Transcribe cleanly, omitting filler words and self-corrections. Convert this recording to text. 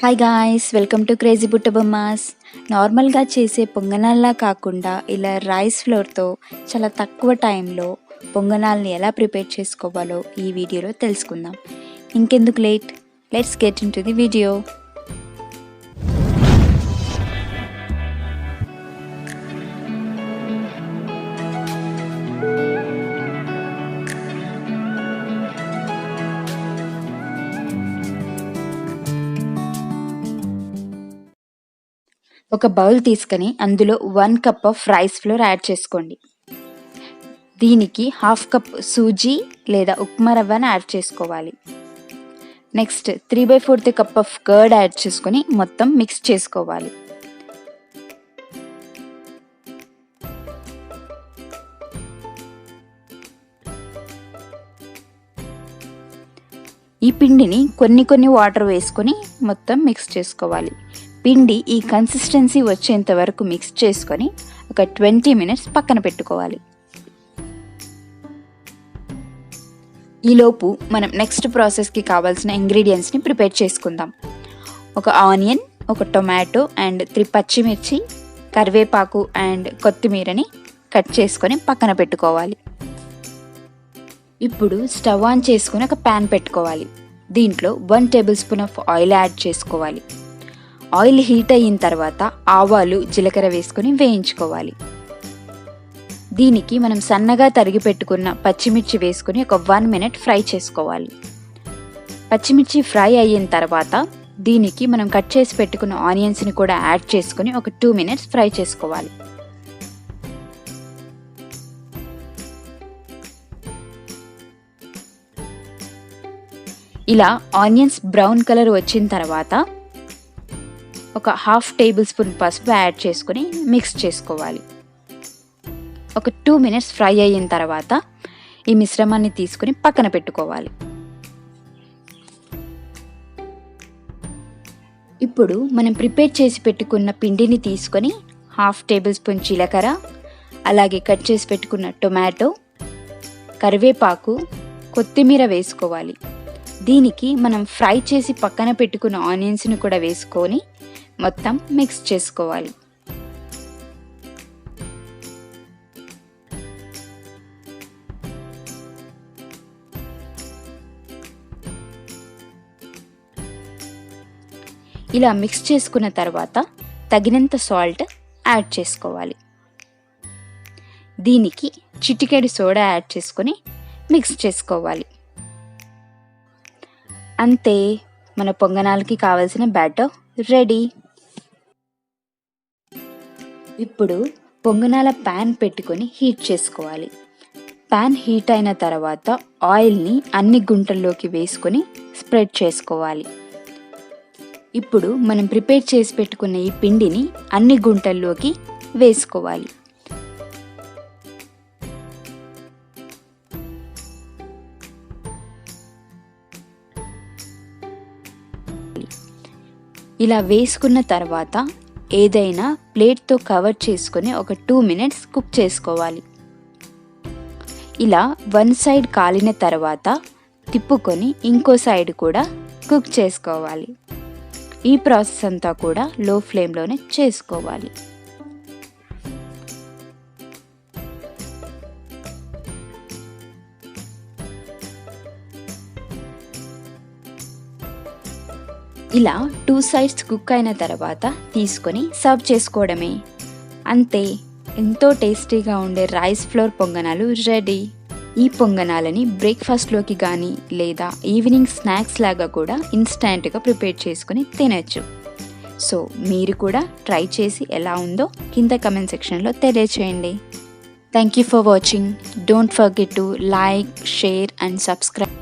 Hi guys, welcome to crazybuttabommas. నార్మల్గా చేసే పొంగనాల్లా కాకుండా ఇలా రైస్ ఫ్లోర్తో చాలా తక్కువ టైంలో పొంగనాల్ని ఎలా ప్రిపేర్ చేసుకోవాలో ఈ వీడియోలో తెలుసుకుందాం. ఇంకెందుకు late, let's get in to the video. ఒక బౌల్ తీసుకొని అందులో 1 cup of rice flour add చేసుకోండి. దీనికి 1/2 కప్ సూజీ లేదా ఉప్మా రవ్వను యాడ్ చేసుకోవాలి. Next 3/4 cup of curd add చేసుకొని మొత్తం మిక్స్ చేసుకోవాలి. ఈ పిండిని కొన్ని వాటర్ వేసుకొని మొత్తం మిక్స్ చేసుకోవాలి. పిండి ఈ కన్సిస్టెన్సీ వచ్చేంత వరకు మిక్స్ చేసుకొని ఒక 20 మినిట్స్ పక్కన పెట్టుకోవాలి. ఈలోపు మనం నెక్స్ట్ ప్రాసెస్కి కావాల్సిన ఇంగ్రీడియంట్స్ని ప్రిపేర్ చేసుకుందాం. ఒక ఆనియన్, ఒక టొమాటో అండ్ 3 పచ్చిమిర్చి, కరివేపాకు అండ్ కొత్తిమీరని కట్ చేసుకొని పక్కన పెట్టుకోవాలి. ఇప్పుడు స్టవ్ ఆన్ చేసుకొని ఒక ప్యాన్ పెట్టుకోవాలి. దీంట్లో 1 table spoon of oil add చేసుకోవాలి. ఆయిల్ హీట్ అయిన తర్వాత ఆవాలు, జీలకర్ర వేసుకొని వేయించుకోవాలి. దీనికి మనం సన్నగా తరిగి పెట్టుకున్న పచ్చిమిర్చి వేసుకొని ఒక 1 మినిట్ ఫ్రై చేసుకోవాలి. పచ్చిమిర్చి ఫ్రై అయిన తర్వాత దీనికి మనం కట్ చేసి పెట్టుకున్న ఆనియన్స్ని కూడా యాడ్ చేసుకొని ఒక 2 మినిట్స్ ఫ్రై చేసుకోవాలి. ఇలా ఆనియన్స్ బ్రౌన్ కలర్ వచ్చిన తర్వాత ఒక 1/2 టేబుల్ స్పూన్ పసుపు యాడ్ చేసుకొని మిక్స్ చేసుకోవాలి. ఒక 2 మినిట్స్ ఫ్రై అయిన తర్వాత ఈ మిశ్రమాన్ని తీసుకొని పక్కన పెట్టుకోవాలి. ఇప్పుడు మనం ప్రిపేర్ చేసి పెట్టుకున్న పిండిని తీసుకొని 1/2 టేబుల్ స్పూన్ జీలకర్ర, అలాగే కట్ చేసి పెట్టుకున్న టొమాటో, కరివేపాకు, కొత్తిమీర వేసుకోవాలి. దీనికి మనం ఫ్రై చేసి పక్కన పెట్టుకున్న ఆనియన్స్ని కూడా వేసుకొని మొత్తం మిక్స్ చేసుకోవాలి. ఇలా మిక్స్ చేసుకున్న తర్వాత తగినంత సాల్ట్ యాడ్ చేసుకోవాలి. దీనికి చిటికెడు సోడా యాడ్ చేసుకొని మిక్స్ చేసుకోవాలి. అంతే, మన పొంగనాలకి కావలసిన బ్యాటర్ రెడీ. ఇప్పుడు పొంగనాల ప్యాన్ పెట్టుకొని హీట్ చేసుకోవాలి. ప్యాన్ హీట్ అయిన తర్వాత ఆయిల్ని అన్ని గుంటల్లోకి వేసుకొని స్ప్రెడ్ చేసుకోవాలి. ఇప్పుడు మనం ప్రిపేర్ చేసి పెట్టుకున్న ఈ పిండిని అన్ని గుంటల్లోకి వేసుకోవాలి. ఇలా వేసుకున్న తర్వాత ఏదైనా ప్లేట్తో కవర్ చేసుకొని ఒక 2 మినిట్స్ కుక్ చేసుకోవాలి. ఇలా 1 సైడ్ కాలిన తర్వాత తిప్పుకొని ఇంకో సైడ్ కూడా కుక్ చేసుకోవాలి. ఈ ప్రాసెస్ అంతా కూడా లో ఫ్లేమ్లోనే చేసుకోవాలి. ఇలా 2 సైడ్స్ కుక్ అయిన తర్వాత తీసుకొని సర్వ్ చేసుకోవడమే. అంతే, ఎంతో టేస్టీగా ఉండే రైస్ ఫ్లోర్ పొంగనాలు రెడీ. ఈ పొంగనాలని బ్రేక్ఫాస్ట్లోకి కానీ లేదా ఈవినింగ్ స్నాక్స్ లాగా కూడా ఇన్స్టెంట్గా ప్రిపేర్ చేసుకొని తినచ్చు. సో మీరు కూడా ట్రై చేసి ఎలా ఉందో కింద కమెంట్ సెక్షన్లో తెలియచేయండి. Thank you for watching. Don't forget to like, share and subscribe.